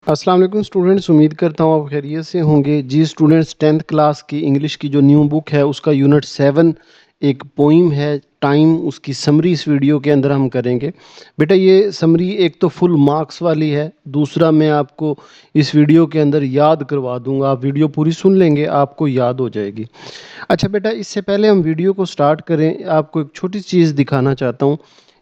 अस्सलाम वालेकुम स्टूडेंट्स, उम्मीद करता हूँ आप खैरियत से होंगे। जी स्टूडेंट्स, 10th क्लास की इंग्लिश की जो न्यू बुक है उसका यूनिट 7 एक पोइम है टाइम, उसकी समरी इस वीडियो के अंदर हम करेंगे। बेटा ये समरी एक तो फुल मार्क्स वाली है, दूसरा मैं आपको इस वीडियो के अंदर याद करवा दूंगा। आप वीडियो पूरी सुन लेंगे, आपको याद हो जाएगी। अच्छा बेटा, इससे पहले हम वीडियो को स्टार्ट करें, आपको एक छोटी चीज़ दिखाना चाहता हूँ।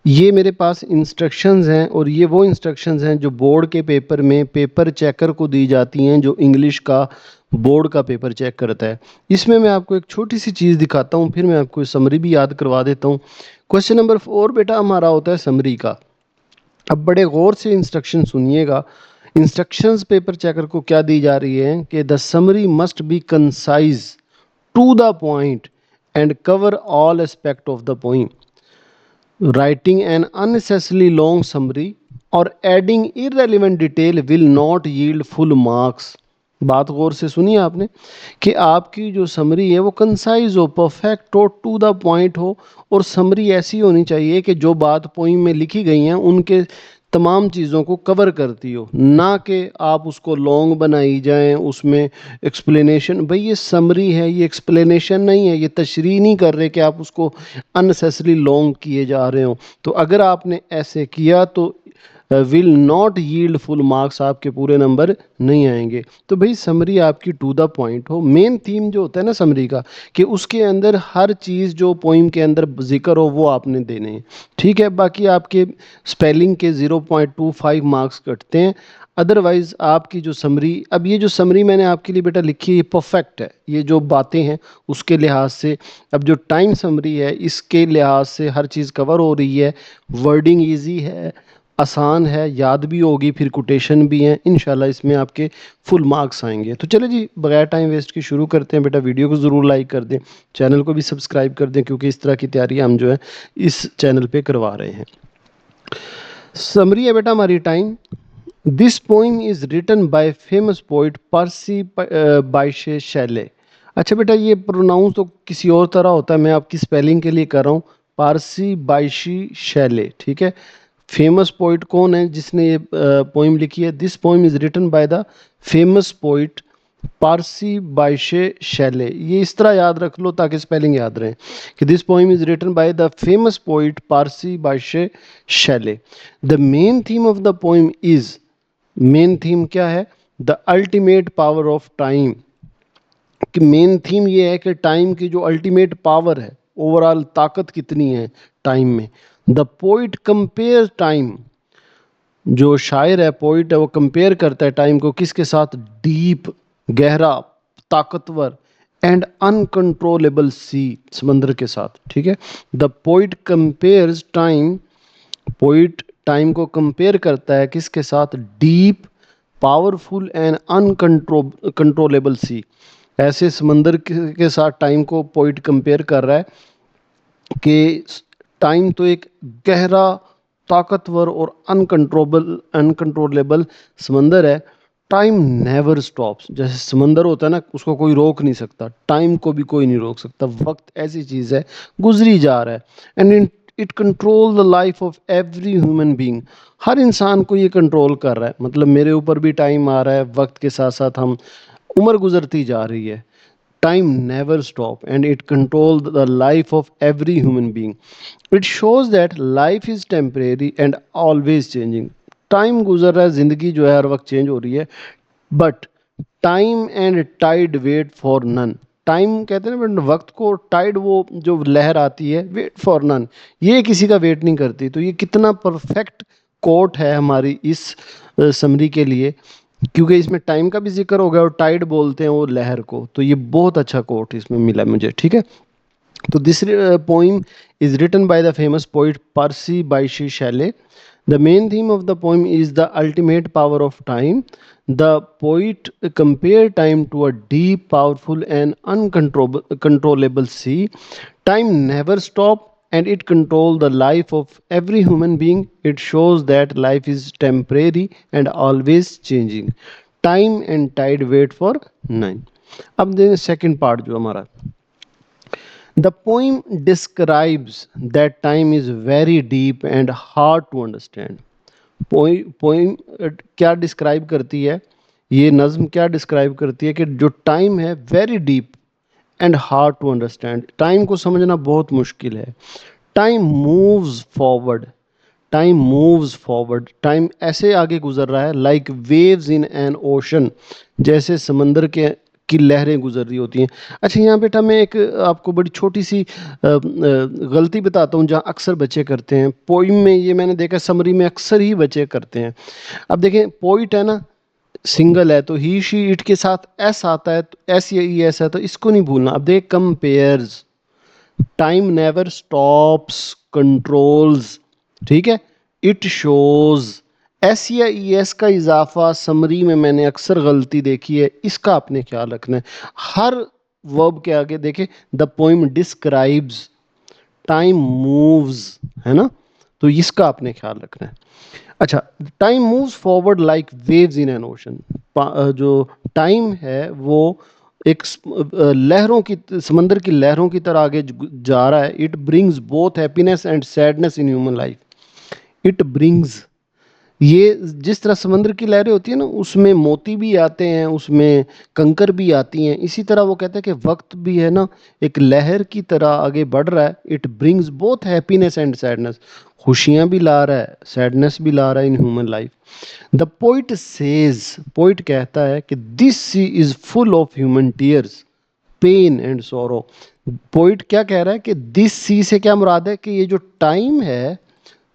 ये मेरे पास इंस्ट्रक्शंस हैं और ये वो इंस्ट्रक्शंस हैं जो बोर्ड के पेपर में पेपर चेकर को दी जाती हैं, जो इंग्लिश का बोर्ड का पेपर चेक करता है। इसमें मैं आपको एक छोटी सी चीज़ दिखाता हूँ, फिर मैं आपको समरी भी याद करवा देता हूँ। क्वेश्चन नंबर 4 बेटा हमारा होता है समरी का। अब बड़े गौर से इंस्ट्रक्शन सुनिएगा। इंस्ट्रक्शंस पेपर चेकर को क्या दी जा रही है कि the summary must be concise, to the point and cover all aspect of the poem. Writing an unnecessarily long summary or adding irrelevant detail will not yield full marks. बात गौर से सुनिए आपने कि आपकी जो समरी है वो कंसाइज हो, परफेक्ट हो, टू द पॉइंट हो। और समरी ऐसी होनी चाहिए कि जो बात पोइम में लिखी गई हैं उनके तमाम चीज़ों को कवर करती हो, ना कि आप उसको लॉन्ग बनाई जाएं, उसमें एक्सप्लेनेशन। भाई ये समरी है, ये एक्सप्लेनेशन नहीं है, ये तशरीह नहीं कर रहे कि आप उसको अननेसेसरी लॉन्ग किए जा रहे हो। तो अगर आपने ऐसे किया तो will not yield full marks, आपके पूरे नंबर नहीं आएंगे। तो भाई समरी आपकी टू द पॉइंट हो। मेन थीम जो होता है ना समरी का, कि उसके अंदर हर चीज़ जो पोइम के अंदर जिक्र हो वो आपने देने हैं। ठीक है, बाकी आपके स्पेलिंग के 0.25 मार्क्स कटते हैं। अदरवाइज आपकी जो समरी, अब ये जो समरी मैंने आपके लिए बेटा लिखी है ये परफेक्ट है, ये जो बातें हैं उसके लिहाज से। अब जो टाइम समरी है इसके लिहाज से हर चीज़ कवर हो रही है, वर्डिंग इजी है, आसान है, याद भी होगी, फिर कोटेशन भी हैं। इंशाल्लाह इसमें आपके फुल मार्क्स आएंगे। तो चले जी, बगैर टाइम वेस्ट के शुरू करते हैं। बेटा वीडियो को ज़रूर लाइक कर दें, चैनल को भी सब्सक्राइब कर दें, क्योंकि इस तरह की तैयारी हम जो है इस चैनल पे करवा रहे हैं। समरी है बेटा हमारी time. This poem is written by famous poet Percy Bysshe Shelley. अच्छा बेटा, ये प्रोनाउंस तो किसी और तरह होता है, मैं आपकी स्पेलिंग के लिए कर रहा हूँ। पारसी बायशी शैले, ठीक है। फेमस पोइट कौन है जिसने ये पोइम लिखी है? This poem is written by the famous poet Percy Bysshe Shelley. ये इस तरह याद रख लो ताकि स्पेलिंग याद रहे कि this poem is written by the famous poet Percy Bysshe Shelley. The main theme of the poem is, main theme क्या है? The ultimate power of time. कि मेन थीम ये है कि टाइम की जो अल्टीमेट पावर है, ओवरऑल ताकत कितनी है टाइम में। द पोइट कंपेयर टाइम, जो शायर है, पोइट है, वो कंपेयर करता है टाइम को किसके साथ? डीप, गहरा, ताकतवर, एंड अनकंट्रोलेबल सी, समंदर के साथ। ठीक है, the poet compares time, poet time को कंपेयर करता है किसके साथ? डीप, पावरफुल एंड अनकंट्रोलेबल सी। ऐसे समंदर के साथ टाइम को पोइट कंपेयर कर रहा है कि टाइम तो एक गहरा, ताकतवर और अनकंट्रोलेबल समंदर है। Time never stops. जैसे समंदर होता है ना, उसको कोई रोक नहीं सकता, टाइम को भी कोई नहीं रोक सकता। वक्त ऐसी चीज़ है, गुजरी जा रहा है। And it control the life of every human being. हर इंसान को ये कंट्रोल कर रहा है, मतलब मेरे ऊपर भी टाइम आ रहा है, वक्त के साथ साथ हम उम्र गुजरती जा रही है। Time never stop and it controls the life of every human being. It shows that life is temporary and always changing. Time गुजर रहा है, जिंदगी जो है हर वक्त चेंज हो रही है। But time and tide wait for none. Time कहते हैं ना बट वक्त को, टाइड वो जो लहर आती है, वेट फॉर नन, ये किसी का वेट नहीं करती। तो ये कितना परफेक्ट कोट है हमारी इस समरी के लिए, क्योंकि इसमें टाइम का भी जिक्र हो गया और टाइड बोलते हैं वो लहर को। तो ये बहुत अच्छा कोट इसमें मिला मुझे। ठीक है, तो this poem is written by the famous poet Percy Bysshe Shelley. The main theme of the poem is the ultimate power of time. The poet compared time to a deep, powerful, and uncontrollable sea. Time never stops and it controls the life of every human being. It shows that life is temporary and always changing. Time and tide wait for none. अब देखें second part जो हमारा, the poem describes that time is very deep and hard to understand. Poem क्या describe करती है, ये नज्म क्या डिस्क्राइब करती है कि जो टाइम है very deep and hard to understand, time को समझना बहुत मुश्किल है। Time moves forward, time moves forward, time ऐसे आगे गुजर रहा है like waves in an ocean, जैसे समंदर के की लहरें गुजर रही होती हैं। अच्छा यहाँ बेटा मैं एक आपको बड़ी छोटी सी गलती बताता हूँ जहाँ अक्सर बच्चे करते हैं पोइम में, ये मैंने देखा समरी में अक्सर ही बच्चे करते हैं। अब देखें पोइट है ना, सिंगल है तो ही शी इट के साथ एस आता है, तो एस या ई एस है, तो इसको नहीं भूलना। अब देख compares, time never stops, controls, ठीक है, इट शोज, एस या ई एस का इजाफा समरी में मैंने अक्सर गलती देखी है, इसका आपने ख्याल रखना है। हर वर्ब के आगे देखे the poem describes, time moves, है ना, तो इसका आपने ख्याल रखना है। अच्छा, time moves forward like waves in an ocean, जो टाइम है वो एक लहरों की, समंदर की लहरों की तरह आगे जा रहा है। It brings both happiness and sadness in human life. It brings, ये जिस तरह समंदर की लहरें होती है ना, उसमें मोती भी आते हैं, उसमें कंकर भी आती हैं, इसी तरह वो कहते हैं कि वक्त भी है ना एक लहर की तरह आगे बढ़ रहा है। It brings both happiness and sadness, खुशियां भी ला रहा है, सैडनेस भी ला रहा है in human life. The poet says, poet कहता है कि this sea is full of human tears, pain and sorrow. Poet क्या कह रहा है कि दिस सी से क्या मुराद है कि ये जो टाइम है,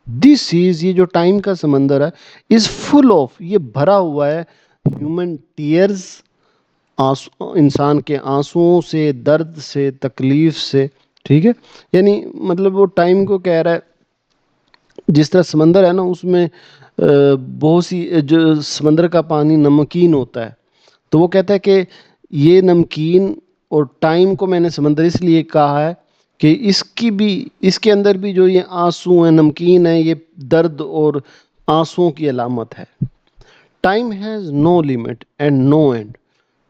दिस इज, ये जो टाइम का समंदर है, इज फुल ऑफ, ये भरा हुआ है ह्यूमन टीयर्स, आंसू, इंसान के आंसुओं से, दर्द से, तकलीफ से, ठीक है। यानी मतलब वो टाइम को कह रहा है, जिस तरह समंदर है ना उसमें बहुत सी जो समंदर का पानी नमकीन होता है, तो वो कहता है कि ये नमकीन और टाइम को मैंने समंदर इसलिए कहा है कि इसकी भी, इसके अंदर भी जो ये आंसू है, नमकीन है, ये दर्द और आंसुओं की अलामत है। Time has no limit and no end,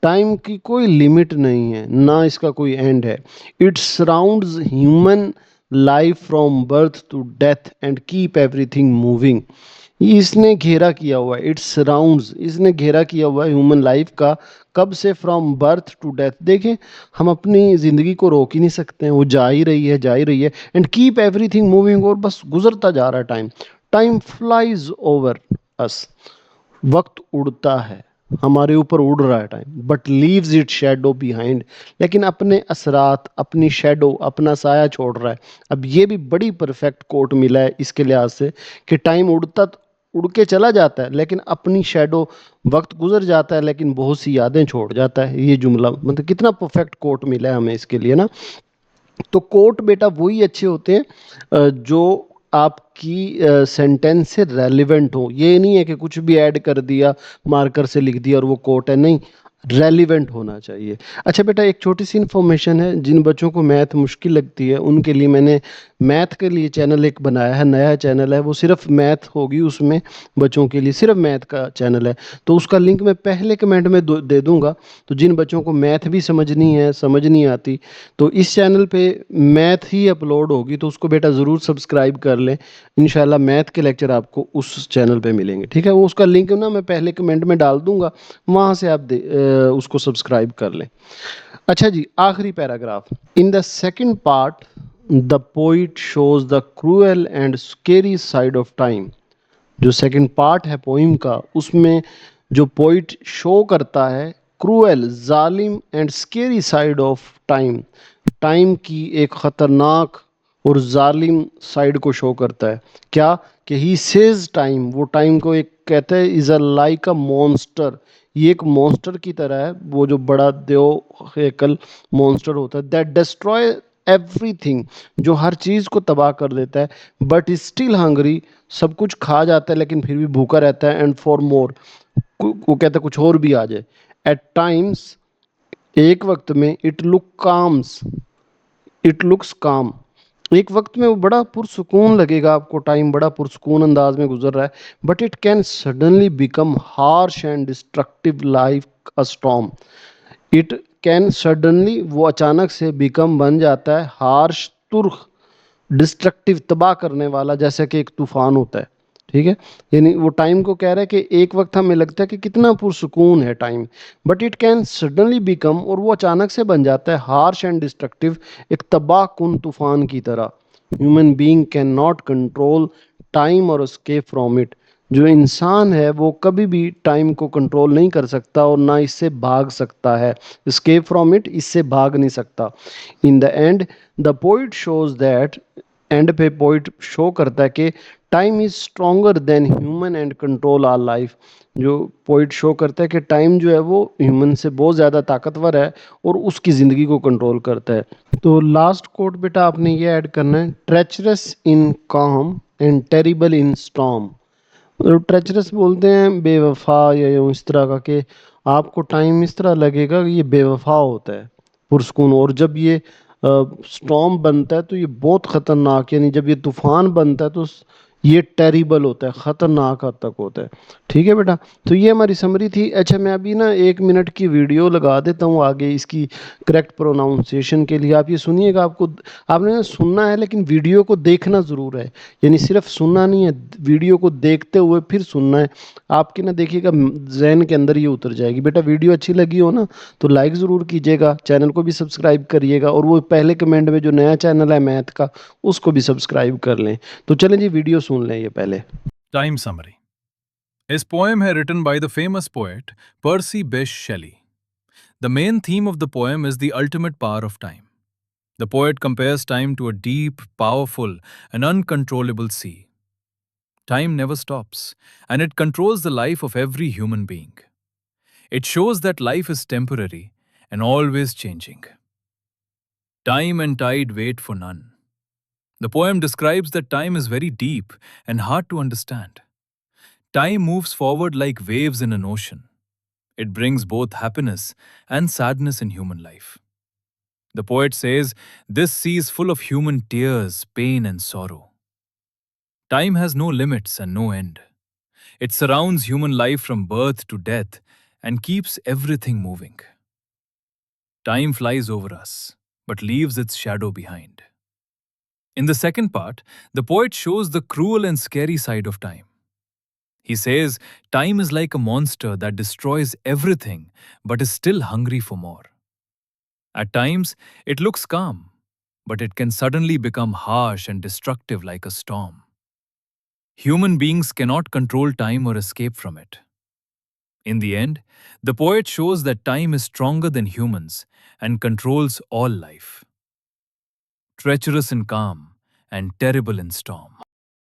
time की कोई लिमिट नहीं है ना इसका कोई एंड है। It surrounds human life from birth to death and keep everything moving. इसने घेरा किया हुआ है, इट सराउंड्स, इसने घेरा किया हुआ है ह्यूमन लाइफ का, कब से, फ्रॉम बर्थ टू डेथ। देखें हम अपनी ज़िंदगी को रोक ही नहीं सकते हैं, वो जा ही रही है, जा ही रही है, एंड कीप एवरीथिंग मूविंग, और बस गुजरता जा रहा है time. Time flies over us, वक्त उड़ता है, हमारे ऊपर उड़ रहा है time, but leaves it shadow behind, लेकिन अपने असरात, अपनी शेडो, अपना साया छोड़ रहा है। अब ये भी बड़ी परफेक्ट कोट मिला है इसके लिहाज से कि टाइम उड़ता, उड़ के चला जाता है लेकिन अपनी शेडो, वक्त गुजर जाता है लेकिन बहुत सी यादें छोड़ जाता है। ये जुमला मतलब कितना परफेक्ट कोट मिला है हमें इसके लिए ना। तो कोट बेटा वही अच्छे होते हैं जो आपकी सेंटेंस से रेलिवेंट हो। ये नहीं है कि कुछ भी ऐड कर दिया, मार्कर से लिख दिया और वो कोट है, नहीं, रेलिवेंट होना चाहिए। अच्छा बेटा एक छोटी सी इन्फॉर्मेशन है, जिन बच्चों को मैथ मुश्किल लगती है उनके लिए मैंने मैथ के लिए चैनल एक बनाया है, नया चैनल है, वो सिर्फ मैथ होगी उसमें, बच्चों के लिए सिर्फ मैथ का चैनल है। तो उसका लिंक मैं पहले कमेंट में दे दूंगा। तो जिन बच्चों को मैथ भी समझनी है, समझ नहीं आती, तो इस चैनल पे मैथ ही अपलोड होगी, तो उसको बेटा ज़रूर सब्सक्राइब कर लें। इंशाल्लाह मैथ के लेक्चर आपको उस चैनल पे मिलेंगे, ठीक है। वो उसका लिंक ना मैं पहले कमेंट में डाल दूंगा, वहाँ से आप उसको सब्सक्राइब कर लें। अच्छा जी, आखिरी paragraph. In the second part the poet shows the cruel and scary side of time. जो सेकंड पार्ट है पोइम का, उसमें जो पोइट शो करता है क्रूएल, जालिम and scary side of time, time की एक ख़तरनाक और जालिम साइड को शो करता है। क्या कि ही सेज टाइम, वो टाइम को एक कहते हैं is a like a monster, ये एक मॉन्स्टर की तरह है, वो जो बड़ा देव हेकल मॉन्स्टर होता है, दैट डिस्ट्रॉय एवरीथिंग, जो हर चीज़ को तबाह कर देता है, बट स्टिल हंगरी, सब कुछ खा जाता है लेकिन फिर भी भूखा रहता है, एंड फॉर मोर, वो कहता है कुछ और भी आ जाए। एट टाइम्स, एक वक्त में, it look calms, it looks काम, एक वक्त में वो बड़ा पुरसुकून लगेगा आपको, टाइम बड़ा पुरसुकून अंदाज में गुजर रहा है, but it can suddenly become harsh and destructive like a storm. It can suddenly, वो अचानक से, बिकम बन जाता है, हार्श तुर्ख, डिस्ट्रक्टिव तबाह करने वाला, जैसे कि एक तूफान होता है, ठीक है, यानी वो टाइम को कह रहा है कि एक वक्त हमें लगता है कि कितना पुरसुकून है time, but it can suddenly become, और वो अचानक से बन जाता है हार्श एंड डिस्ट्रक्टिव, एक तबाह कुन तूफान की तरह। Human being can not control time और escape फ्रॉम इट। जो इंसान है वो कभी भी टाइम को कंट्रोल नहीं कर सकता और ना इससे भाग सकता है। escape फ्रॉम इट, इससे भाग नहीं सकता। In the end the poet shows that, and पे पोइट शो करता है कि time is stronger then human and control our life. जो पोइट शो करता है कि टाइम जो है वो ह्यूमन से बहुत ज़्यादा ताकतवर है और उसकी ज़िंदगी को कंट्रोल करता है। तो लास्ट कोट बेटा आपने ये ऐड करना है, ट्रेचरस इन काम एंड टेरिबल इन स्टॉर्म। मतलब ट्रेचरस बोलते हैं बेवफा या यूं इस तरह का, कि आपको टाइम इस तरह लगेगा कि ये बेवफा होता है, पुरस्कून, और जब ये स्टॉर्म बनता है तो ये बहुत खतरनाक, यानी जब ये तूफान बनता है तो ये टेरिबल होता है, खतरनाक हद तक होता है। ठीक है बेटा, तो ये हमारी समरी थी। अच्छा, मैं अभी ना 1 मिनट की वीडियो लगा देता हूँ आगे इसकी करेक्ट प्रोनाउंसिएशन के लिए, आप ये सुनिएगा। आपको, आपने ना सुनना है लेकिन वीडियो को देखना ज़रूर है, यानी सिर्फ सुनना नहीं है, वीडियो को देखते हुए फिर सुनना है। आपके ना देखिएगा जहन के अंदर ये उतर जाएगी। बेटा वीडियो अच्छी लगी हो ना तो लाइक ज़रूर कीजिएगा, चैनल को भी सब्सक्राइब करिएगा, और वो पहले कमेंट में जो नया चैनल है मैथ का उसको भी सब्सक्राइब कर लें। तो चलें जी, वीडियो सुन लें ये पहले। Time summary. His poem है written by the famous poet Percy Bysshe Shelley. The main theme of the poem is the ultimate power of time. The poet compares time to a deep, powerful, and uncontrollable sea. Time never stops, and it controls the life of every human being. It shows that life is temporary and always changing. Time and tide wait for none. The poem describes that time is very deep and hard to understand. Time moves forward like waves in an ocean. It brings both happiness and sadness in human life. The poet says this sea is full of human tears, pain, and sorrow. Time has no limits and no end. It surrounds human life from birth to death and keeps everything moving. Time flies over us, but leaves its shadow behind. In the second part, the poet shows the cruel and scary side of time. He says time is like a monster that destroys everything but is still hungry for more. At times, it looks calm, but it can suddenly become harsh and destructive like a storm. Human beings cannot control time or escape from it. In the end, the poet shows that time is stronger than humans and controls all life. Treacherous in calm and terrible in storm.